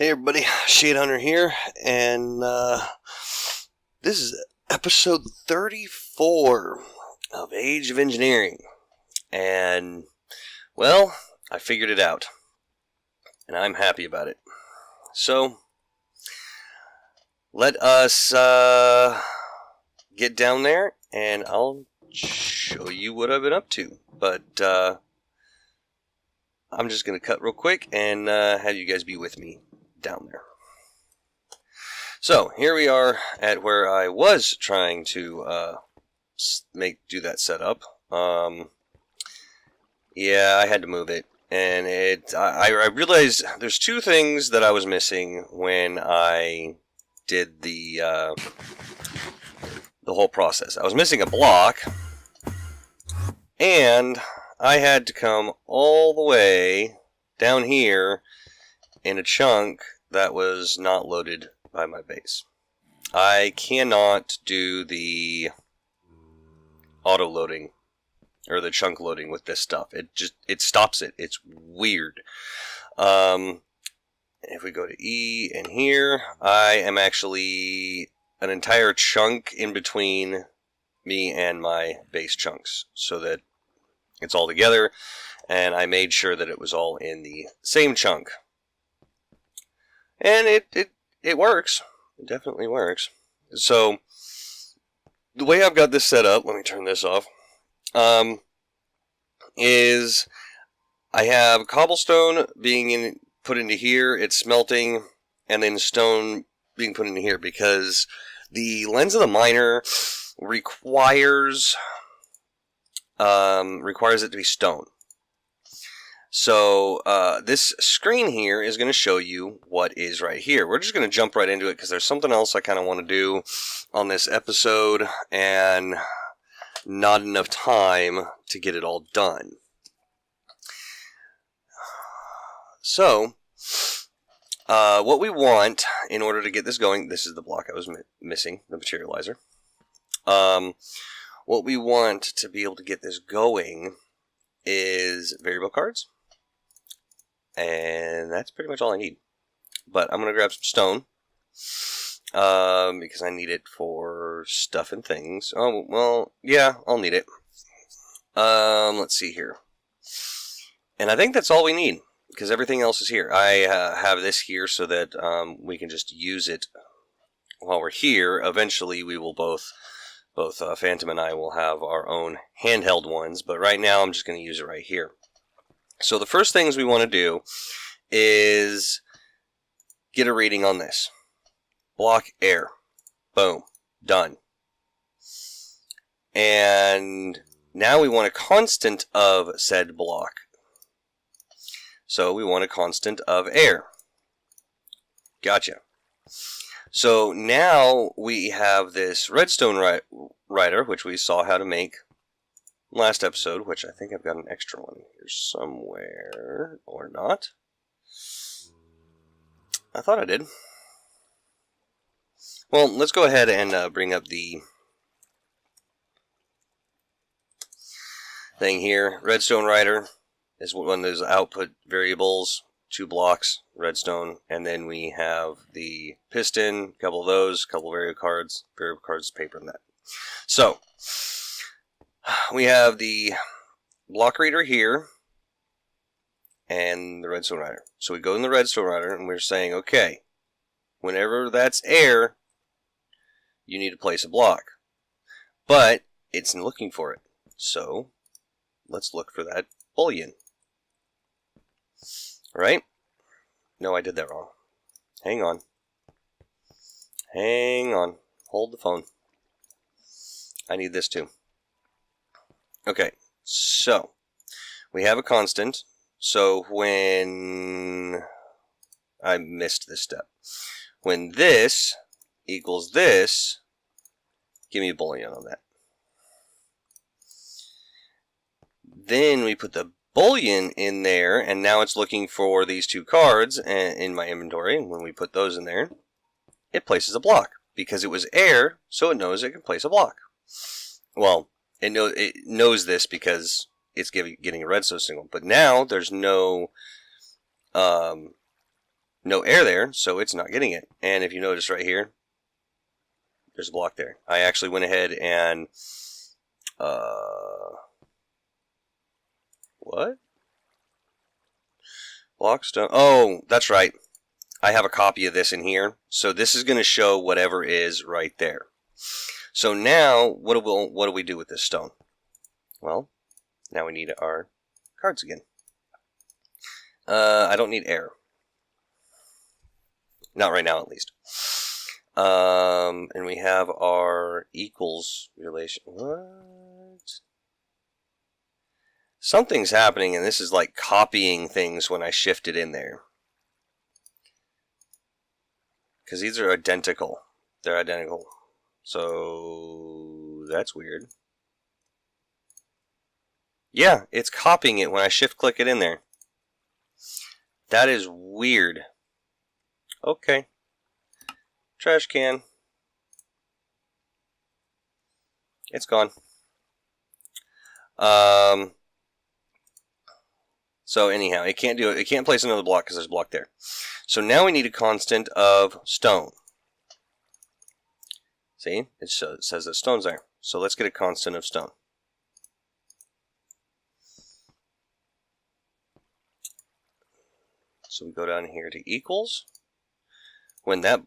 Hey everybody, Shade Hunter here, and this is episode 34 of Age of Engineering, and, well, I figured it out, and I'm happy about it. So, let us get down there, and I'll show you what I've been up to, but I'm just going to cut real quick and have you guys be with me down there. So here we are at where I was trying to do that setup. Yeah, I had to move it, and I realized there's two things that I was missing when I did the whole process. I was missing a block, and I had to come all the way down here in a chunk that was not loaded by my base. I cannot do the auto loading or the chunk loading with this stuff. It stops it. It's weird. If we go to E and here, I am actually an entire chunk in between me and my base chunks so that it's all together, and I made sure that it was all in the same chunk. And it works. It definitely works. So, the way I've got this set up, let me turn this off, is I have cobblestone being put into here, it's smelting, and then stone being put into here, because the lens of the miner requires it to be stone. So this screen here is going to show you what is right here. We're just going to jump right into it because there's something else I kind of want to do on this episode and not enough time to get it all done. So what we want in order to get this going, this is the block I was missing, the materializer. What we want to be able to get this going is variable cards. And that's pretty much all I need. But I'm going to grab some stone. Because I need it for stuff and things. Oh, well, yeah, I'll need it. Let's see here. And I think that's all we need. Because everything else is here. I have this here so that we can just use it while we're here. Eventually we will both Phantom and I will have our own handheld ones. But right now I'm just going to use it right here. So the first things we want to do is get a reading on this. Block air. Boom. Done. And now we want a constant of said block. So we want a constant of air. Gotcha. So now we have this redstone writer, which we saw how to make last episode, which I think I've got an extra one here somewhere, or not. I thought I did. Well, let's go ahead and bring up the thing here. Redstone writer is one of those output variables, 2 blocks, redstone, and then we have the piston, a couple of those, a couple of variable cards, paper, and that. So, we have the block reader here and the redstone writer. So we go in the redstone writer and we're saying, okay, whenever that's air, you need to place a block. But it's looking for it. So let's look for that boolean. Right? No, I did that wrong. Hang on. Hang on. Hold the phone. I need this too. Okay, so we have a constant. So when I missed this step, when this equals this, give me a boolean on that. Then we put the boolean in there, and now it's looking for these 2 cards in my inventory. And when we put those in there, it places a block because it was air, so it knows it can place a block. Well, it knows this because it's getting a redstone signal. But now there's no no air there, so it's not getting it. And if you notice right here, there's a block there. I actually went ahead and what? Block stone. Oh, that's right. I have a copy of this in here. So this is going to show whatever is right there. So now, what do we do with this stone? Well, now we need our cards again. I don't need air. Not right now, at least. And we have our equals relation. What? Something's happening, and this is like copying things when I shift it in there. Because these are identical. They're identical. So that's weird. Yeah, it's copying it when I shift click it in there. That is weird. Okay. Trash can. It's gone. So anyhow, it can't do it. It can't place another block because there's a block there. So now we need a constant of stone. See? It says that stone's there. So let's get a constant of stone. So we go down here to equals. When that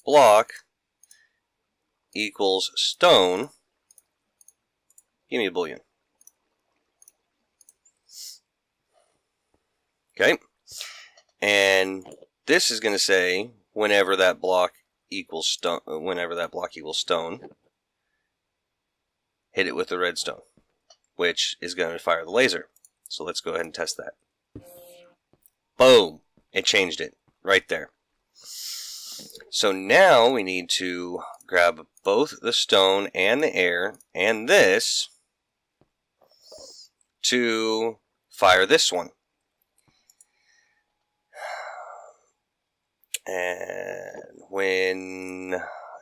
block equals stone, give me a boolean. Okay. And this is going to say whenever that block equals stone, hit it with the redstone, which is going to fire the laser. So let's go ahead and test that. Boom! It changed it right there. So now we need to grab both the stone and the air and this to fire this one.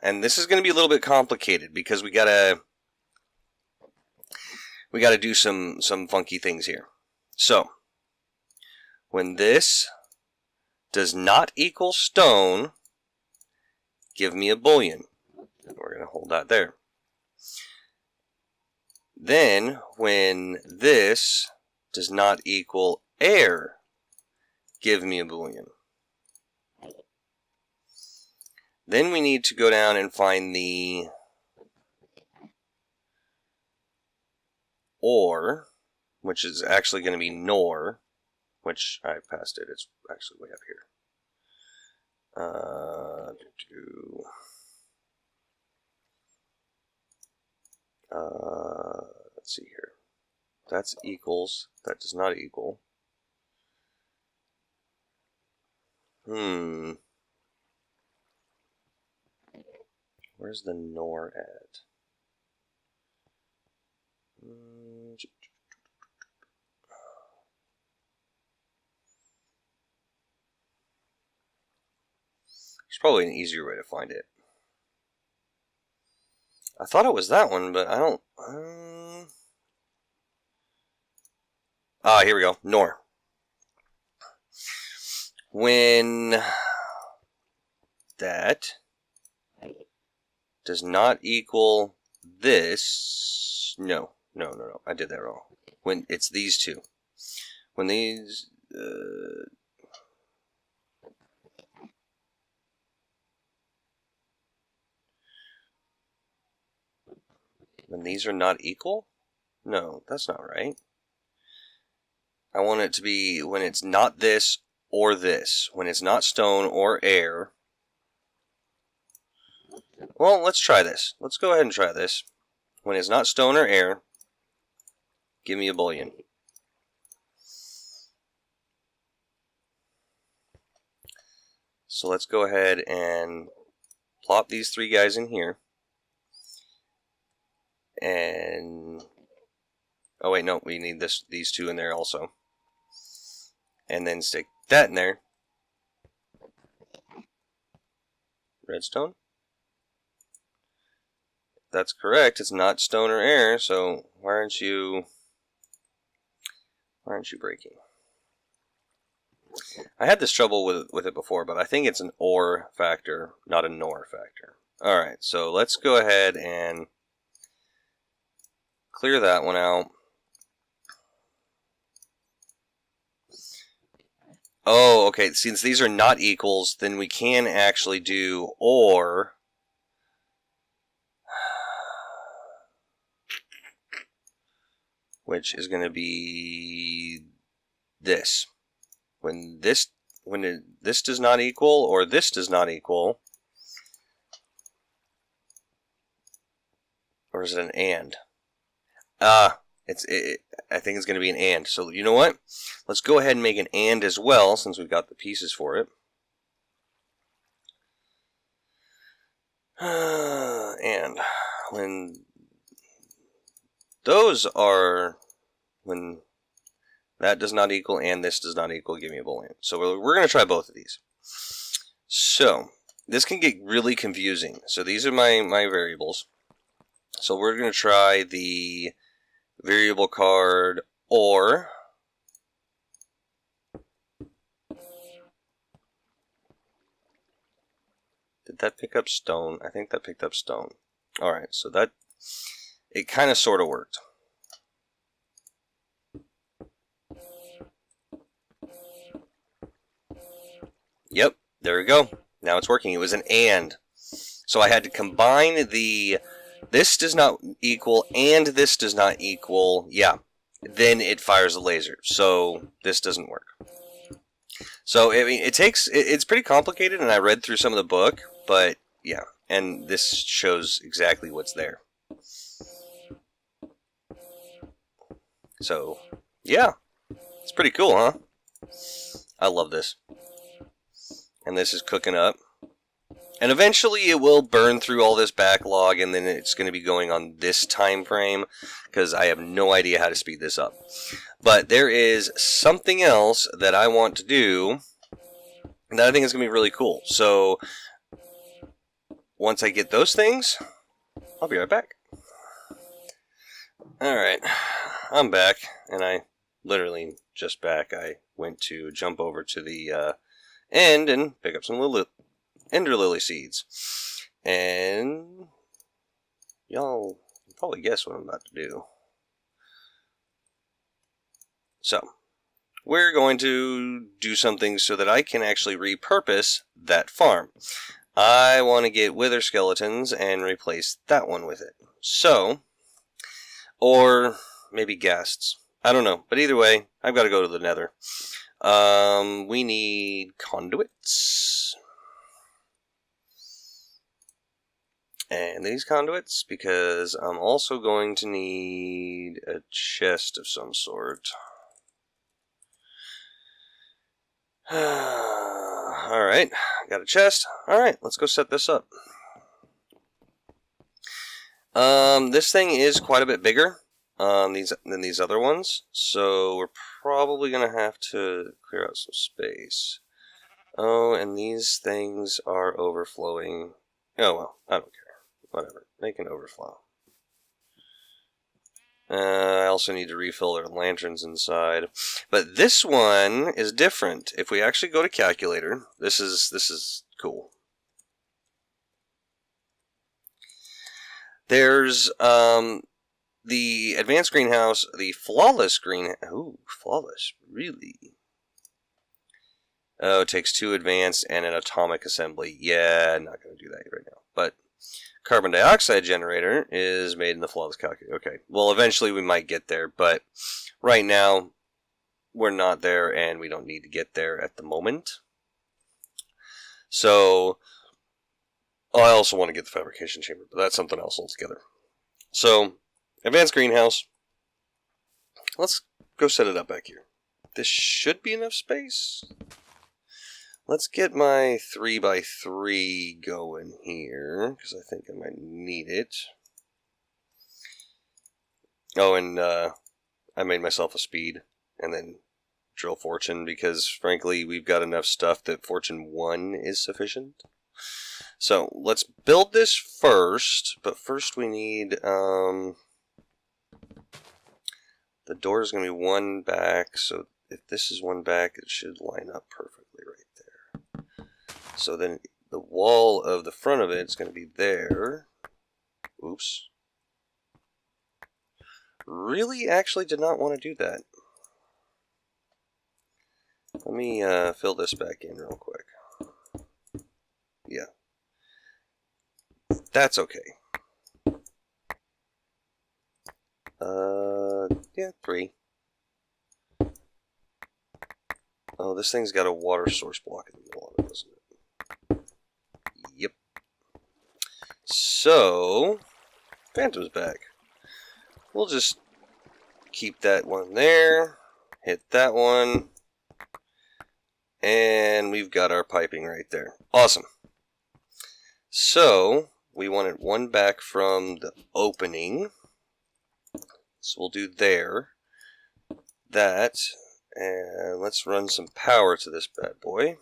And this is going to be a little bit complicated because we gotta do some funky things here. So when this does not equal stone, give me a boolean. And we're going to hold that there. Then when this does not equal air, give me a boolean. Then we need to go down and find the or, which is actually going to be nor, which I passed it. It's actually way up here. Let's see here. That's equals. That does not equal. Where's the nor at? There's probably an easier way to find it. I thought it was that one, but I don't... here we go. Nor. When that does not equal this... No. I did that wrong. When it's these two. When these... when these are not equal? No, that's not right. I want it to be when it's not this or this. When it's not stone or air. Well, let's try this. Let's go ahead and try this. When it's not stone or air, give me a boolean. So let's go ahead and plop these three guys in here. And oh wait, no, we need these two in there also. And then stick that in there. Redstone. That's correct. It's not stone or air, so why aren't you breaking? I had this trouble with it before, but I think it's an OR factor, not a NOR factor. Alright, so let's go ahead and clear that one out. Oh, okay, since these are not equals, then we can actually do OR. Which is going to be this. When this does not equal, or this does not equal, or is it an AND? I think it's going to be an AND. So you know what? Let's go ahead and make an AND as well, since we've got the pieces for it. And when those are, when that does not equal and this does not equal, give me a Boolean. So we're going to try both of these. So this can get really confusing. So these are my variables. So we're going to try the variable card OR. Did that pick up stone? I think that picked up stone. Alright, so that, it kind of sort of worked. Yep, there we go. Now it's working. It was an AND. So I had to combine the this does not equal and this does not equal. Yeah, then it fires a laser. So this doesn't work. So I mean, it's pretty complicated, and I read through some of the book, but yeah, and this shows exactly what's there. So yeah, it's pretty cool, huh? I love this. And this is cooking up. And eventually it will burn through all this backlog, and then it's going to be going on this time frame, because I have no idea how to speed this up. But there is something else that I want to do that I think is going to be really cool. So once I get those things, I'll be right back. Alright, I'm back, and I literally just back. I went to jump over to the end and pick up some ender lily seeds. And y'all probably guess what I'm about to do. So we're going to do something so that I can actually repurpose that farm. I want to get wither skeletons and replace that one with it. So, or maybe ghasts. I don't know. But either way, I've got to go to the nether. We need conduits. And these conduits, because I'm also going to need a chest of some sort. Alright, got a chest. Alright, let's go set this up. This thing is quite a bit bigger than these other ones, so we're probably going to have to clear out some space. Oh, and these things are overflowing. Oh well, I don't care. Whatever, they can overflow. I also need to refill their lanterns inside. But this one is different. If we actually go to calculator, this is cool. There's the advanced greenhouse, the flawless green. Ooh, flawless, really? Oh, it takes 2 advanced and an atomic assembly. Yeah, I'm not going to do that right now. But carbon dioxide generator is made in the flawless calculator. Okay, well, eventually we might get there, but right now we're not there, and we don't need to get there at the moment. So I also want to get the fabrication chamber, but that's something else altogether. So, advanced greenhouse. Let's go set it up back here. This should be enough space. Let's get my 3x3 going here, because I think I might need it. Oh, and I made myself a speed, and then drill fortune, because frankly, we've got enough stuff that fortune 1 is sufficient. So, let's build this first, but first we need, the door is going to be 1 back, so if this is one back, it should line up perfectly right there. So then the wall of the front of it is going to be there. Oops. Really actually did not want to do that. Let me fill this back in real quick. Yeah. That's okay. Yeah, 3. Oh, this thing's got a water source block in the middle of it, doesn't it? Yep. So, Phantom's back. We'll just keep that one there, hit that one, and we've got our piping right there. Awesome. So, we wanted one back from the opening. So we'll do there, that, and let's run some power to this bad boy.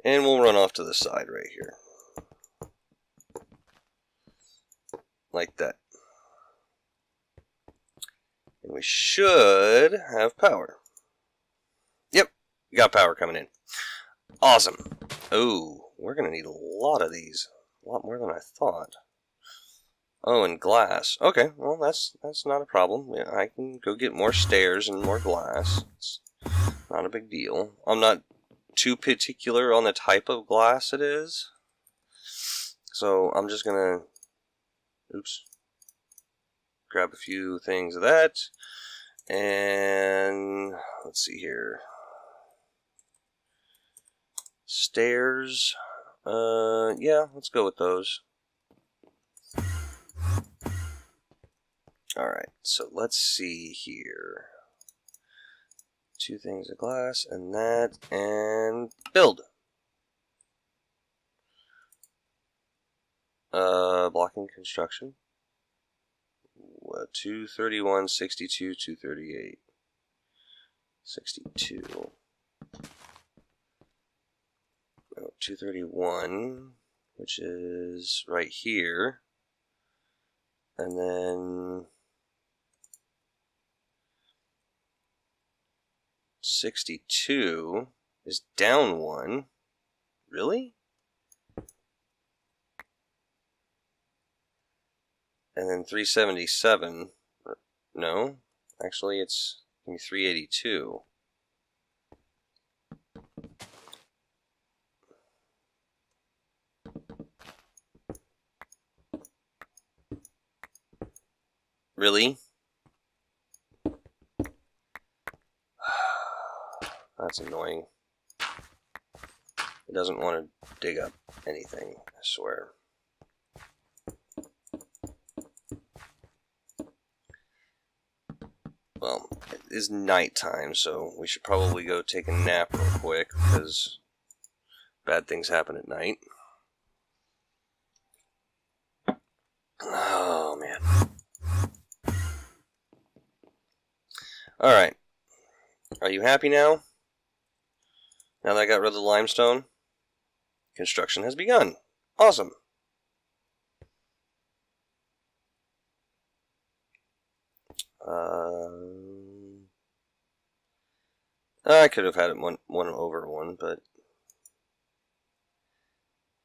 And we'll run off to the side right here. Like that. And we should have power. Yep, we got power coming in. Awesome. Oh, we're going to need a lot of these. A lot more than I thought. Oh, and glass. Okay, well, that's not a problem. Yeah, I can go get more stairs and more glass. It's not a big deal. I'm not too particular on the type of glass it is. So I'm just going to, oops, grab a few things of that. And let's see here. Stairs. Yeah, let's go with those. Alright, so let's see here. 2 things of glass, and that, and build. Blocking construction. 231, 62, 238. 62. Oh, 231, which is right here. And then 62 is down 1. Really? And then 377. No, actually it's 382. Really? That's annoying. It doesn't want to dig up anything, I swear. Well, it is nighttime, so we should probably go take a nap real quick, because bad things happen at night. Oh, man. Alright. Are you happy now? Now that I got rid of the limestone? Construction has begun. Awesome. I could have had it one over one, but...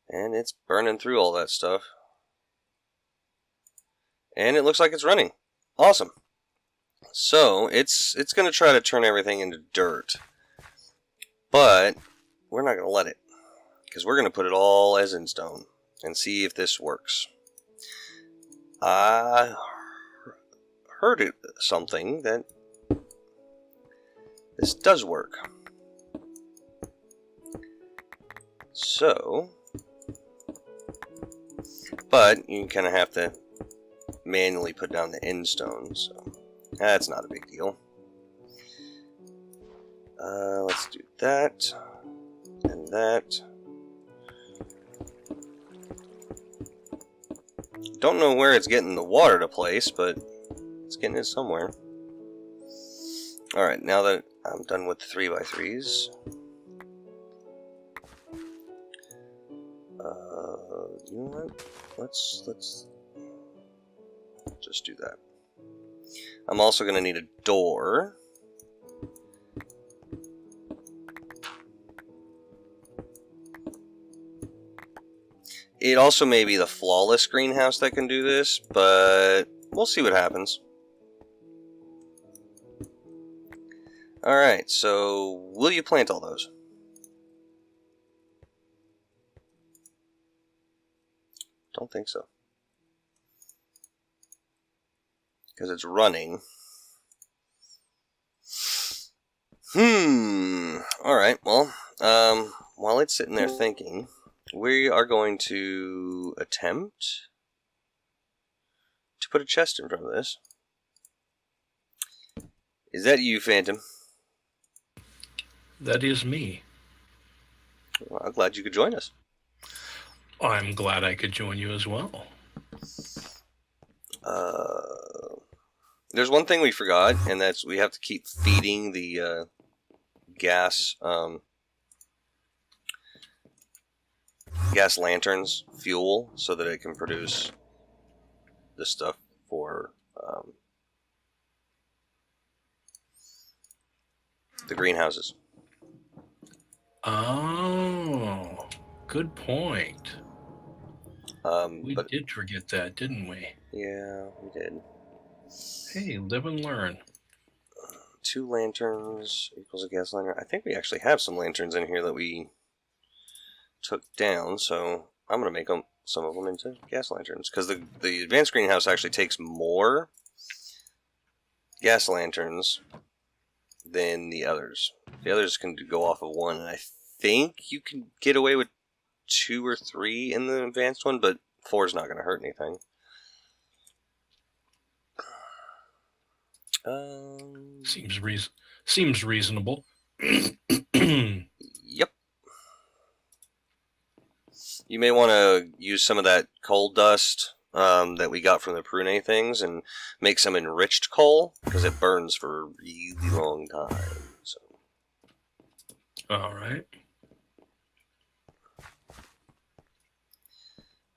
And it's burning through all that stuff. And it looks like it's running. Awesome. So, it's going to try to turn everything into dirt. But, we're not going to let it. Because we're going to put it all as in stone. And see if this works. I heard something that this does work. So, but you kind of have to manually put down the end stone, so that's not a big deal. Let's do that, and that. Don't know where it's getting the water to place, but it's getting it somewhere. Alright, now that I'm done with the 3x3s, you know what? Let's just do that. I'm also going to need a door. It also may be the flawless greenhouse that can do this, but we'll see what happens. Alright, so will you plant all those? Don't think so. Because it's running. Alright, well, while it's sitting there thinking, we are going to attempt to put a chest in front of this. Is that you, Phantom? That is me. Well, I'm glad you could join us. I'm glad I could join you as well. There's one thing we forgot, and that's we have to keep feeding the gas lanterns fuel so that it can produce the stuff for the greenhouses. Oh, good point. We did forget that, didn't we? Yeah, we did. Hey, live and learn. 2 lanterns equals a gas lantern. I think we actually have some lanterns in here that we took down, so I'm going to make some of them into gas lanterns. Because the advanced greenhouse actually takes more gas lanterns than the others. The others can go off of 1, and I think you can get away with 2 or 3 in the advanced one, but 4 is not going to hurt anything. Seems reasonable. Yep. You may want to use some of that coal dust that we got from the prune things and make some enriched coal, because it burns for a really long time. So. Alright.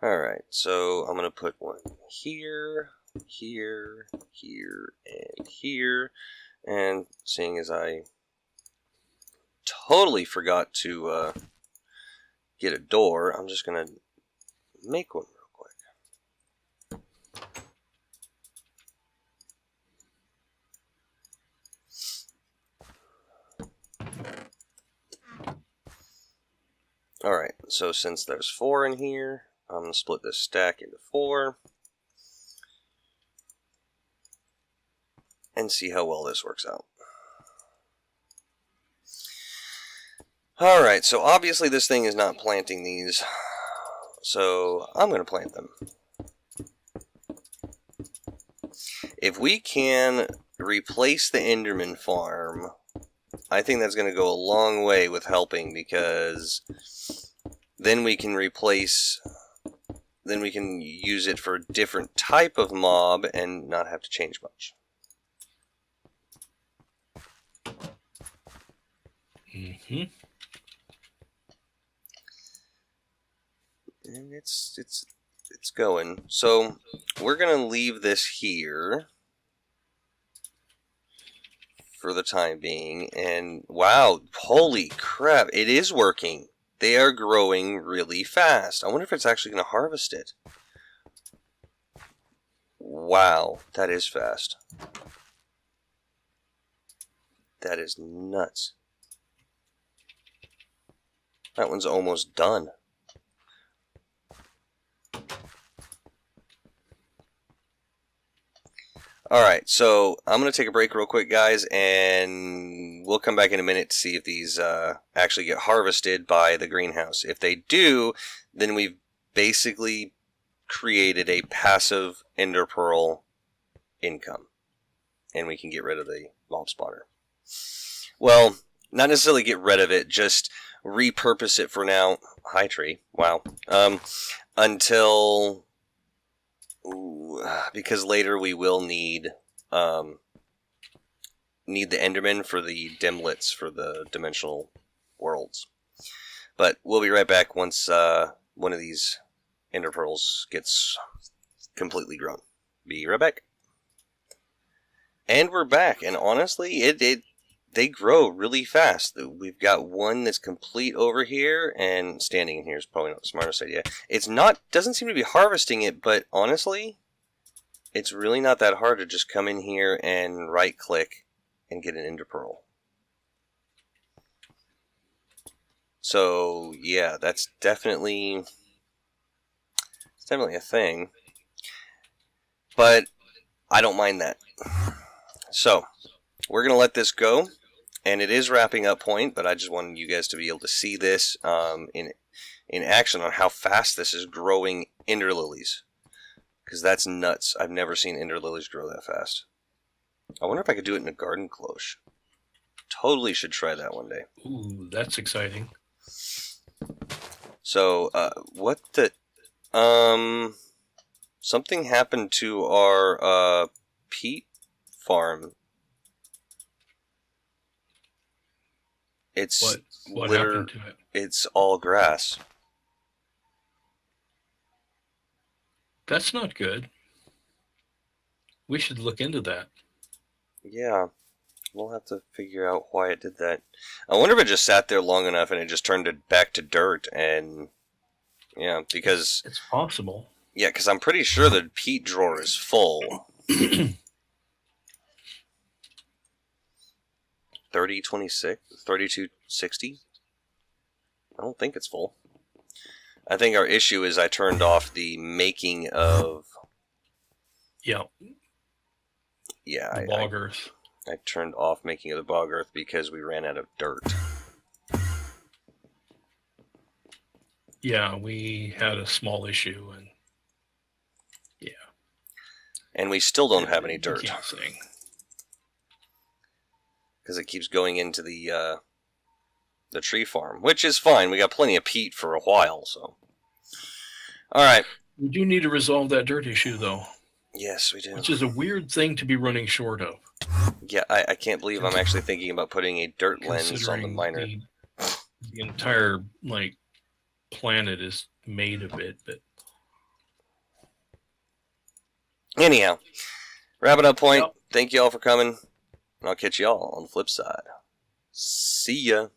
Alright, so I'm going to put one here, here, here, and here. And seeing as I totally forgot to get a door, I'm just going to make one real quick. Alright, so since there's 4 in here, I'm going to split this stack into 4. And see how well this works out. Alright, so obviously this thing is not planting these. So I'm going to plant them. If we can replace the Enderman farm, I think that's going to go a long way with helping, because then we can use it for a different type of mob and not have to change much. Mm-hmm. And it's going. So we're gonna leave this here for the time being. And wow, holy crap, it is working. They are growing really fast. I wonder if it's actually gonna harvest it. Wow, that is fast. That is nuts. That one's almost done. Alright, so I'm going to take a break real quick, guys, and we'll come back in a minute to see if these actually get harvested by the greenhouse. If they do, then we've basically created a passive ender pearl income, and we can get rid of the mob spawner. Well, not necessarily get rid of it, just repurpose it for now. Hi, tree. Wow. Until... because later we will need the Enderman for the dimlets for the dimensional worlds. But we'll be right back once one of these Ender Pearls gets completely grown. Be right back. And we're back, and honestly, they grow really fast. We've got one that's complete over here, and standing in here is probably not the smartest idea. It's not, doesn't seem to be harvesting it, but honestly, it's really not that hard to just come in here and right-click and get an ender pearl. So yeah, that's definitely a thing. But I don't mind that. So we're gonna let this go, and it is wrapping up point. But I just wanted you guys to be able to see this in action on how fast this is growing ender lilies, because that's nuts. I've never seen ender lilies grow that fast. I wonder if I could do it in a garden cloche. Totally should try that one day. Ooh, that's exciting. So, what the, something happened to our, peat farm. It's What happened to it? It's all grass. That's not good. We should look into that. Yeah. We'll have to figure out why it did that. I wonder if it just sat there long enough and it just turned it back to dirt, and yeah, because it's possible. Yeah, because I'm pretty sure the peat drawer is full. 3026, 3260. I don't think it's full. I think our issue is I turned off the making of. Yeah. Yeah, the bog earth. I turned off making of the bog earth because we ran out of dirt. Yeah, we had a small issue, and yeah. And we still don't have any dirt. Because it keeps going into the tree farm, which is fine. We got plenty of peat for a while, so. All right. We do need to resolve that dirt issue, though. Yes, we do. Which is a weird thing to be running short of. Yeah, I can't believe I'm actually thinking about putting a dirt lens on the miner. The entire, planet is made of it, but... Anyhow, wrapping up point. Yep. Thank you all for coming, and I'll catch you all on the flip side. See ya.